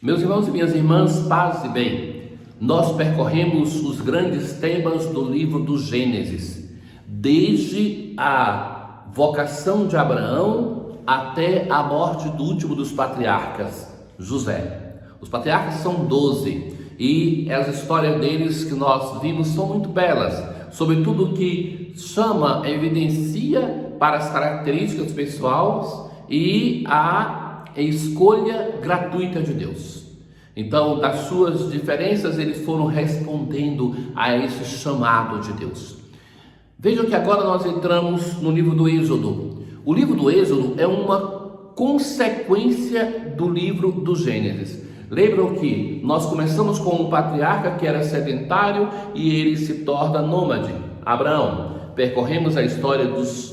Meus irmãos e minhas irmãs, paz e bem, nós percorremos os grandes temas do livro do Gênesis, desde a vocação de Abraão até a morte do último dos patriarcas, José. Os patriarcas são 12 e as histórias deles que nós vimos são muito belas, sobretudo o que chama, evidencia para as características pessoais e a escolha gratuita de Deus. Então, das suas diferenças, eles foram respondendo a esse chamado de Deus. Vejam que agora nós entramos no livro do Êxodo. O livro do Êxodo é uma consequência do livro do Gênesis. Lembram que nós começamos com um patriarca que era sedentário e ele se torna nômade, Abraão. Percorremos a história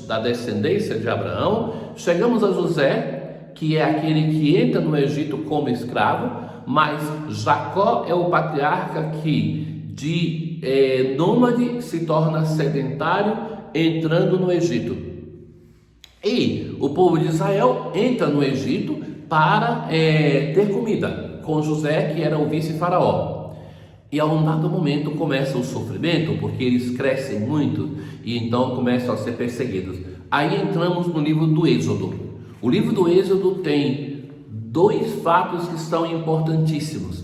da descendência de Abraão, chegamos a José, que é aquele que entra no Egito como escravo, mas Jacó é o patriarca que de nômade se torna sedentário entrando no Egito. E o povo de Israel entra no Egito para ter comida com José, que era o vice-faraó. E a um dado momento começa o sofrimento, porque eles crescem muito e então começam a ser perseguidos. Aí entramos no livro do Êxodo. O livro do Êxodo tem dois fatos que são importantíssimos: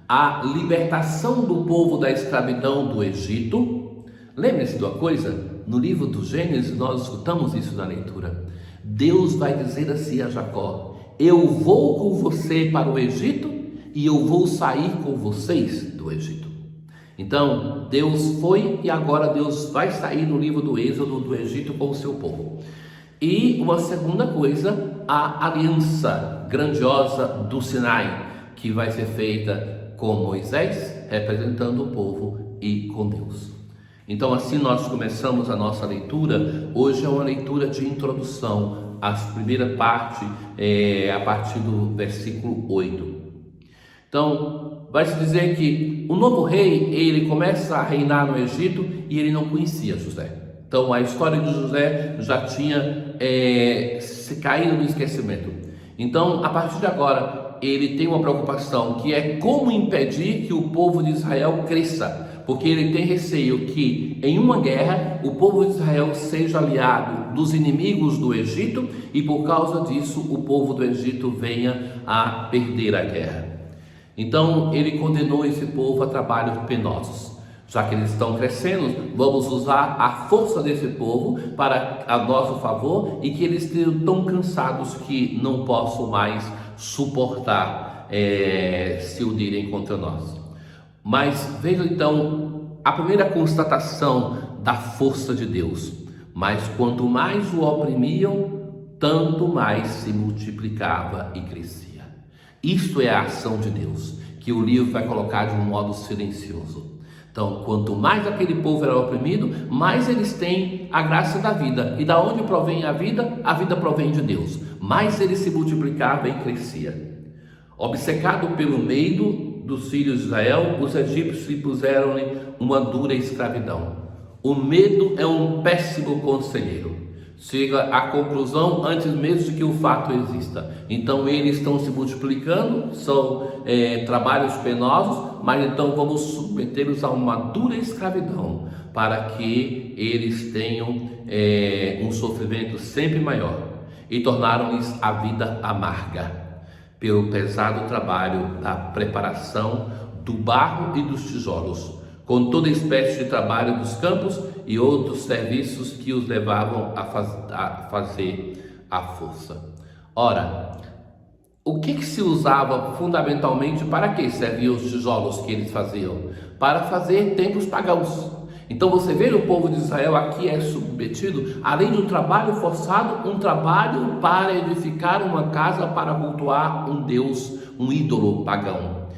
a libertação do povo da escravidão do Egito. Lembre-se de uma coisa, no livro do Gênesis nós escutamos isso na leitura. Deus vai dizer assim a Jacó: eu vou com você para o Egito e eu vou sair com vocês do Egito. Então Deus foi e agora Deus vai sair no livro do Êxodo do Egito com o seu povo. E uma segunda coisa, a aliança grandiosa do Sinai, que vai ser feita com Moisés, representando o povo, e com Deus. Então assim nós começamos a nossa leitura. Hoje é uma leitura de introdução, a primeira parte a partir do versículo 8. Então vai se dizer que o novo rei, ele começa a reinar no Egito e ele não conhecia José. Então a história de José já tinha se caído no esquecimento. Então a partir de agora ele tem uma preocupação, que é como impedir que o povo de Israel cresça, porque ele tem receio que em uma guerra o povo de Israel seja aliado dos inimigos do Egito e por causa disso o povo do Egito venha a perder a guerra. Então ele condenou esse povo a trabalhos penosos. Já que eles estão crescendo, vamos usar a força desse povo para a nosso favor e que eles estejam tão cansados que não possam mais suportar se unirem contra nós. Mas veja então a primeira constatação da força de Deus: mas quanto mais o oprimiam, tanto mais se multiplicava e crescia. Isto é a ação de Deus, que o livro vai colocar de um modo silencioso. Então, quanto mais aquele povo era oprimido, mais eles têm a graça da vida. E da onde provém a vida provém de Deus. Mais ele se multiplicava e crescia. Obcecado pelo medo dos filhos de Israel, os egípcios lhe puseram-lhe uma dura escravidão. O medo é um péssimo conselheiro. Chega à conclusão antes mesmo de que o fato exista. Então eles estão se multiplicando, são trabalhos penosos, mas então vamos submetê-los a uma dura escravidão para que eles tenham um sofrimento sempre maior, e tornaram-lhes a vida amarga pelo pesado trabalho da preparação do barro e dos tijolos, com toda espécie de trabalho dos campos e outros serviços que os levavam a fazer à força. Ora, o que se usava fundamentalmente? Para que serviam os tijolos que eles faziam? Para fazer templos pagãos. Então você vê o povo de Israel aqui é submetido, além de um trabalho forçado, um trabalho para edificar uma casa para cultuar um deus, um ídolo pagão.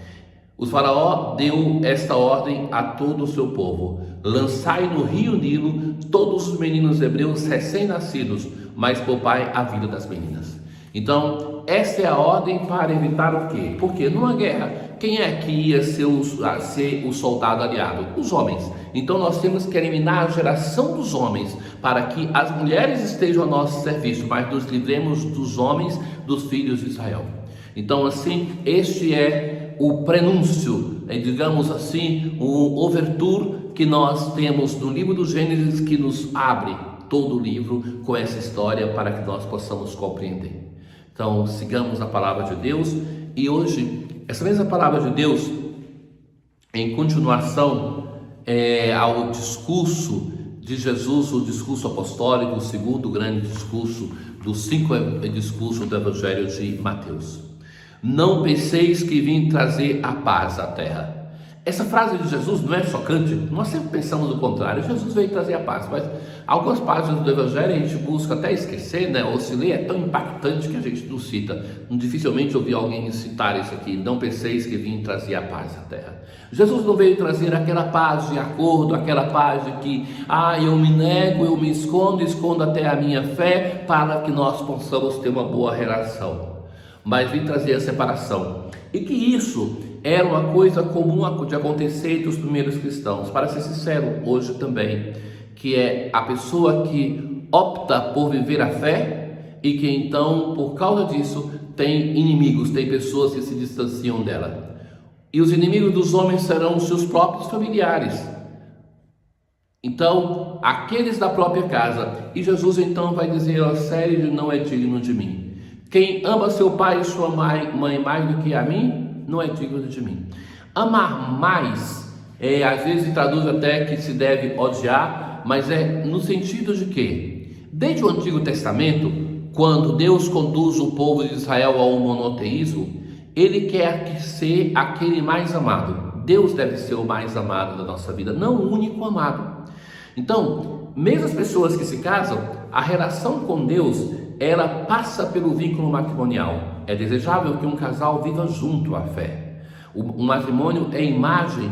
O faraó deu esta ordem a todo o seu povo: lançai no rio Nilo todos os meninos hebreus recém-nascidos, mas poupai a vida das meninas. Então, essa é a ordem para evitar o quê? Porque numa guerra, quem é que ia ser o soldado aliado? Os homens. Então nós temos que eliminar a geração dos homens, para que as mulheres estejam a nosso serviço, mas nos livremos dos homens, dos filhos de Israel. Então, assim, este é o prenúncio, digamos assim, o overture que nós temos no livro do Gênesis, que nos abre todo o livro com essa história para que nós possamos compreender. Então, sigamos a palavra de Deus, e hoje, essa mesma palavra de Deus, em continuação ao discurso de Jesus, o discurso apostólico, o segundo grande discurso dos 5 discursos do Evangelho de Mateus. Não penseis que vim trazer a paz à terra. Essa frase de Jesus não é chocante? Nós sempre pensamos o contrário. Jesus veio trazer a paz, mas algumas páginas do Evangelho a gente busca até esquecer, né? Ou se lê, é tão impactante que a gente não cita. Dificilmente ouvi alguém citar isso aqui. Não penseis que vim trazer a paz à terra. Jesus não veio trazer aquela paz de acordo, aquela paz de que eu me nego, eu me escondo até a minha fé para que nós possamos ter uma boa relação. Mas vim trazer a separação. E que isso era uma coisa comum de acontecer entre os primeiros cristãos, para ser sincero, hoje também, que é a pessoa que opta por viver a fé e que então, por causa disso, tem inimigos, tem pessoas que se distanciam dela. E os inimigos dos homens serão os seus próprios familiares. Então, aqueles da própria casa. E Jesus então vai dizer: a sério, não é digno de mim. Quem ama seu pai e sua mãe mais do que a mim, não é digno de mim. Amar mais, às vezes traduz até que se deve odiar, mas é no sentido de que, desde o Antigo Testamento, quando Deus conduz o povo de Israel ao monoteísmo, Ele quer ser aquele mais amado. Deus deve ser o mais amado da nossa vida, não o único amado. Então, mesmo as pessoas que se casam, a relação com Deus, ela passa pelo vínculo matrimonial. É desejável que um casal viva junto à fé. O matrimônio é imagem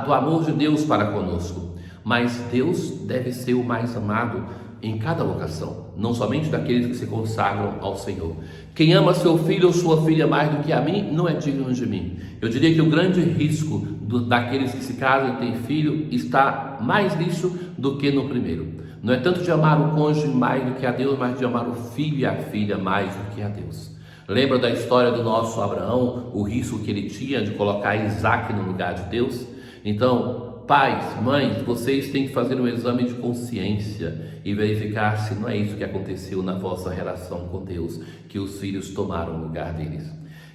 do amor de Deus para conosco. Mas Deus deve ser o mais amado em cada vocação, não somente daqueles que se consagram ao Senhor. Quem ama seu filho ou sua filha mais do que a mim, não é digno de mim. Eu diria que o grande risco daqueles que se casam e têm filho está mais nisso do que no primeiro. Não é tanto de amar o cônjuge mais do que a Deus, mas de amar o filho e a filha mais do que a Deus. Lembra da história do nosso Abraão, o risco que ele tinha de colocar Isaac no lugar de Deus? Então, pais, mães, vocês têm que fazer um exame de consciência e verificar se não é isso que aconteceu na vossa relação com Deus, que os filhos tomaram o lugar deles.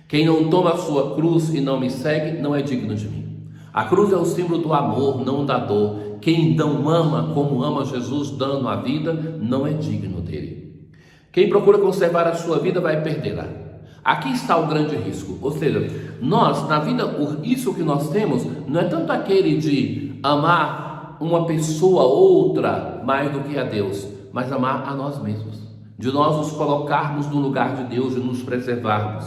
Quem não toma a sua cruz e não me segue, não é digno de mim. A cruz é o símbolo do amor, não da dor. Quem não ama como ama Jesus, dando a vida, não é digno dele. Quem procura conservar a sua vida vai perdê-la. Aqui está o grande risco. Ou seja, nós, na vida, isso que nós temos, não é tanto aquele de amar uma pessoa, outra, mais do que a Deus, mas amar a nós mesmos. De nós nos colocarmos no lugar de Deus e nos preservarmos.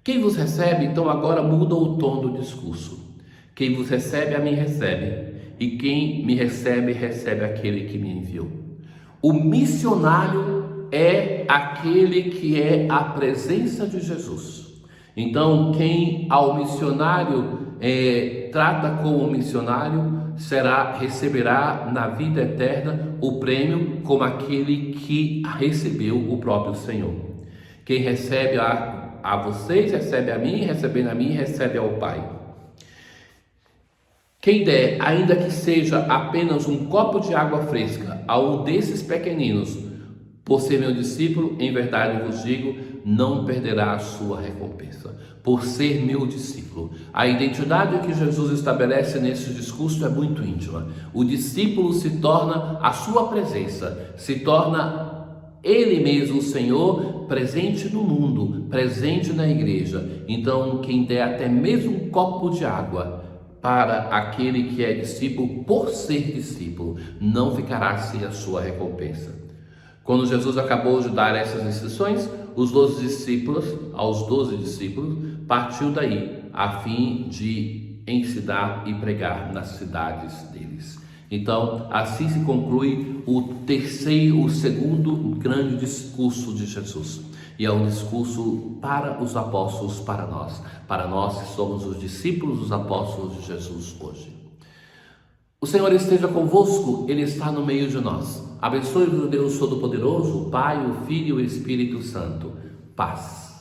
Quem vos recebe, então agora muda o tom do discurso. Quem vos recebe, a mim recebe. E quem me recebe, recebe aquele que me enviou. O missionário é aquele que é a presença de Jesus. Então, quem ao missionário trata como missionário, receberá na vida eterna o prêmio como aquele que recebeu o próprio Senhor. Quem recebe a vocês, recebe a mim, recebendo a mim, recebe ao Pai. Quem der, ainda que seja apenas um copo de água fresca a um desses pequeninos, por ser meu discípulo, em verdade vos digo, não perderá a sua recompensa. Por ser meu discípulo. A identidade que Jesus estabelece nesse discurso é muito íntima. O discípulo se torna a sua presença, se torna ele mesmo, o Senhor, presente no mundo, presente na igreja. Então, quem der até mesmo um copo de água para aquele que é discípulo, por ser discípulo, não ficará sem a sua recompensa. Quando Jesus acabou de dar essas instruções, aos 12 discípulos, partiu daí, a fim de ensinar e pregar nas cidades deles. Então, assim se conclui o segundo grande discurso de Jesus. E é um discurso para os apóstolos, para nós que somos os discípulos dos apóstolos de Jesus hoje. O Senhor esteja convosco, Ele está no meio de nós. Abençoe-vos o Deus Todo-Poderoso, o Pai, o Filho e o Espírito Santo. Paz.